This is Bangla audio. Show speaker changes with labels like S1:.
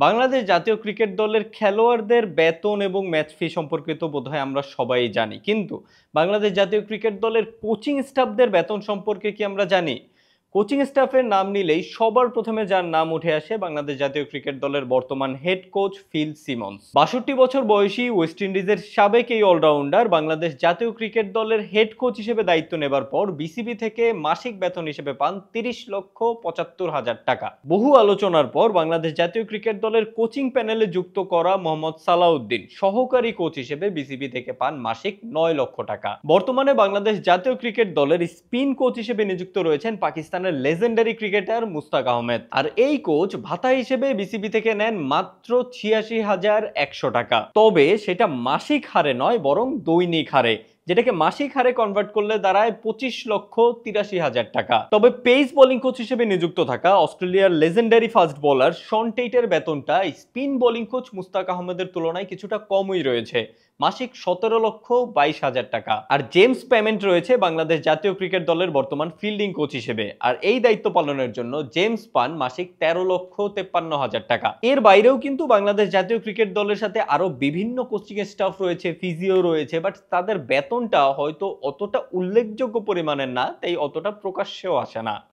S1: বাংলাদেশ জাতীয় ক্রিকেট দলের খেলোয়াড়দের বেতন এবং ম্যাচ ফি সম্পর্কে তো বোধহয় আমরা সবাই জানি, কিন্তু বাংলাদেশ জাতীয় ক্রিকেট দলের কোচিং স্টাফদের বেতন সম্পর্কে কি আমরা জানি? কোচিং স্টাফের নাম নিলেই সবার প্রথমে যার নাম উঠে আসে বাংলাদেশ জাতীয় ক্রিকেট দলের বর্তমান হেড কোচ ফিল সিমন্স। 62 বছর বয়সী ওয়েস্ট ইন্ডিজের সাবেক এই অলরাউন্ডার বাংলাদেশ জাতীয় ক্রিকেট দলের হেড কোচ হিসেবে দায়িত্ব নেবার পর বিসিবি থেকে মাসিক বেতন হিসেবে পান 30,75,000 টাকা। বহু আলোচনার পর বাংলাদেশ জাতীয় ক্রিকেট দলের কোচিং প্যানেলে যুক্ত করা মোহাম্মদ সালাউদ্দিন সহকারী কোচ হিসেবে বিসিবি থেকে পান মাসিক 9 লক্ষ টাকা। বর্তমানে বাংলাদেশ জাতীয় ক্রিকেট দলের স্পিন কোচ হিসেবে নিযুক্ত রয়েছেন পাকিস্তানের লেজেন্ডারি ক্রিকেটার মুস্তাক আহমেদ। আর এই কোচ ভাতা হিসেবে বিসিবি থেকে নেন মাত্র 86,100 টাকা। তবে সেটা মাসিক হারে নয়, বরং দৈনিক হারে, যেটাকে মাসিক হারে কনভার্ট করলে দাঁড়ায় 25,83,000 টাকা। তবে পেস বোলিং কোচ হিসেবে নিযুক্ত থাকা অস্ট্রেলিয়ার লেজেন্ডারি ফাস্ট বোলার শন টেইটের বেতনটা স্পিন বোলিং কোচ মুস্তাক আহমেদের তুলনায় কিছুটা কমই রয়েছে, মাসিক 17,22,000 টাকা। আর জেমস পেমেন্ট রয়েছে বাংলাদেশ জাতীয় ক্রিকেট দলের বর্তমান ফিল্ডিং কোচ হিসেবে, আর এই দায়িত্ব পালনের জন্য জেমস পান মাসিক 13,53,000 টাকা। এর বাইরেও কিন্তু বাংলাদেশ জাতীয় ক্রিকেট দলের সাথে আরো বিভিন্ন কোচিং স্টাফ রয়েছে, ফিজিও রয়েছে, বাট তাদের বেতনটা হয়তো অতটা উল্লেখযোগ্য পরিমাণের না, তাই অতটা প্রকাশ্যেও আসে না।